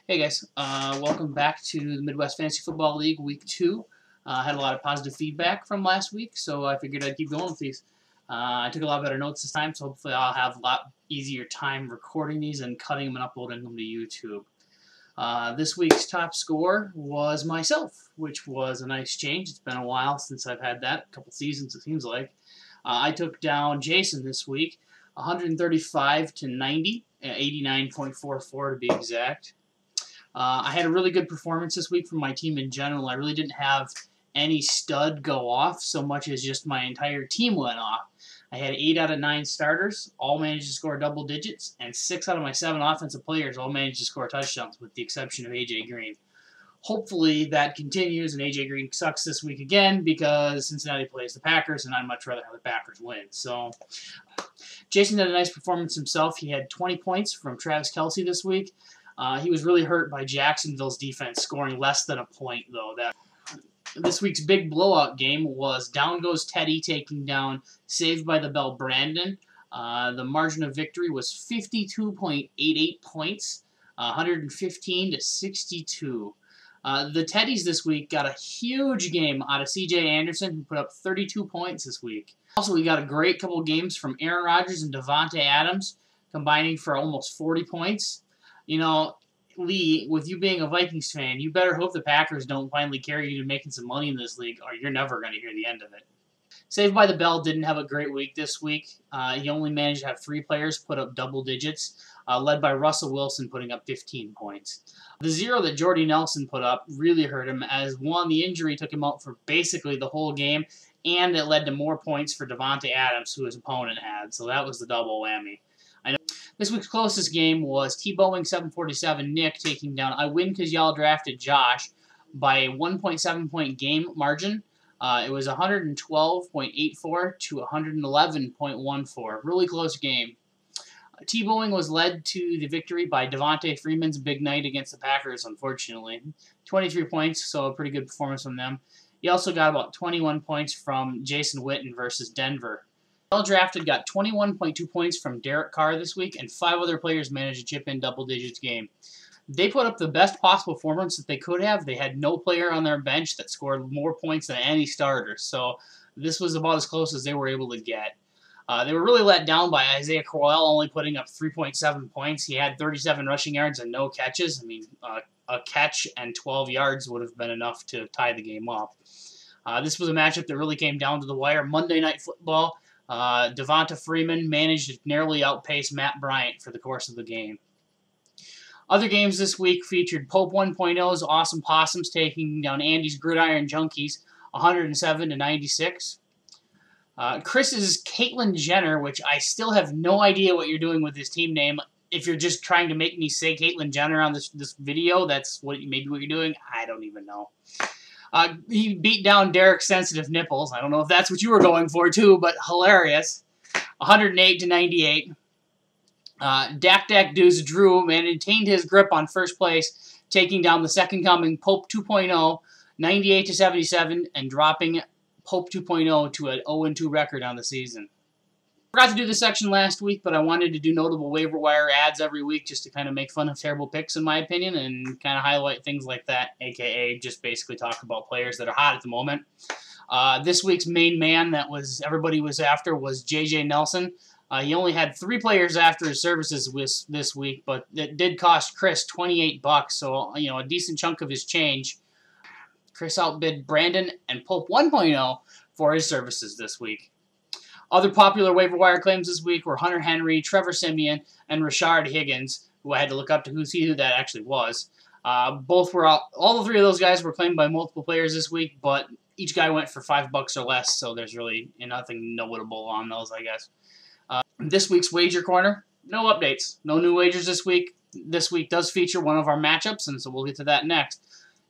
Hey guys, welcome back to the Midwest Fantasy Football League Week 2. Had a lot of positive feedback from last week, so I figured I'd keep going with these. I took a lot better notes this time, so hopefully I'll have a lot easier time recording these and cutting them and uploading them to YouTube. This week's top score was myself, which was a nice change. It's been a while since I've had that, a couple seasons it seems like. I took down Jason this week, 135 to 90, 89.44 to be exact. I had a really good performance this week from my team in general. I really didn't have any stud go off so much as just my entire team went off. I had 8 out of 9 starters, all managed to score double digits, and 6 out of my 7 offensive players all managed to score touchdowns with the exception of A.J. Green. Hopefully that continues and A.J. Green sucks this week again because Cincinnati plays the Packers and I'd much rather have the Packers win. So Jason had a nice performance himself. He had 20 points from Travis Kelce this week. He was really hurt by Jacksonville's defense, scoring less than a point, though. This week's big blowout game was down goes Teddy taking down Saved by the Bell Brandon. The margin of victory was 52.88 points, 115 to 62. The Teddies this week got a huge game out of C.J. Anderson, who put up 32 points this week. Also, we got a great couple games from Aaron Rodgers and Davante Adams, combining for almost 40 points. You know, Lee, with you being a Vikings fan, you better hope the Packers don't finally carry you to making some money in this league, or you're never going to hear the end of it. Saved by the Bell didn't have a great week this week. He only managed to have 3 players put up double digits, led by Russell Wilson putting up 15 points. The 0 that Jordy Nelson put up really hurt him, as one, the injury took him out for basically the whole game, and it led to more points for Davante Adams, who his opponent had, so that was the double whammy. This week's closest game was Tebowing 747 Nick taking down I Win Because Y'all Drafted Josh by a 1.7 point game margin. It was 112.84 to 111.14. Really close game. Tebowing was led to the victory by Devontae Freeman's big night against the Packers, unfortunately. 23 points, so a pretty good performance from them. He also got about 21 points from Jason Witten versus Denver. Well drafted got 21.2 points from Derek Carr this week, and 5 other players managed to chip in double digits game. They put up the best possible performance that they could have. They had no player on their bench that scored more points than any starter, so this was about as close as they were able to get. They were really let down by Isaiah Crowell only putting up 3.7 points. He had 37 rushing yards and no catches. I mean, a catch and 12 yards would have been enough to tie the game up. This was a matchup that really came down to the wire. Monday Night Football. Devonta Freeman managed to narrowly outpace Matt Bryant for the course of the game. Other games this week featured Pope 1.0's Awesome Possums taking down Andy's Gridiron Junkies 107 to 96. Chris's Caitlyn Jenner, which I still have no idea what you're doing with his team name. If you're just trying to make me say Caitlyn Jenner on this video, that's maybe what you're doing. I don't even know. He beat down Derek's Sensitive Nipples. I don't know if that's what you were going for, too, but hilarious. 108 to 98. Dak Deuce Drew maintained his grip on first place, taking down the second coming Pope 2.0, 98 to 77, and dropping Pope 2.0 to an 0-2 record on the season. Forgot to do this section last week, but I wanted to do notable waiver wire ads every week just to kind of make fun of terrible picks, in my opinion, and kind of highlight things like that, a.k.a. just basically talk about players that are hot at the moment. This week's main man that everybody was after was J.J. Nelson. He only had 3 players after his services this week, but it did cost Chris $28, so a decent chunk of his change. Chris outbid Brandon and Pope 1.0 for his services this week. Other popular waiver wire claims this week were Hunter Henry, Trevor Siemian, and Rashard Higgins, who I had to look up to who that actually was. All the 3 of those guys were claimed by multiple players this week, but each guy went for $5 or less, so there's really nothing notable on those, I guess. This week's Wager Corner, no updates. No new wagers this week. This week does feature one of our matchups, and so we'll get to that next.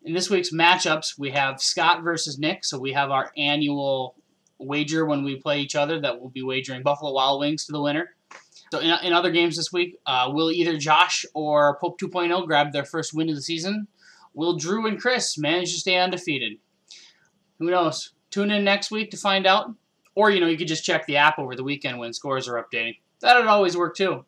In this week's matchups, we have Scott versus Nick, so we have our annual wager when we play each other that we'll be wagering Buffalo Wild Wings to the winner. So in other games this week, will either Josh or Pope 2.0 grab their first win of the season? Will Drew and Chris manage to stay undefeated? Who knows? Tune in next week to find out. Or, you could just check the app over the weekend when scores are updating. That would always work too.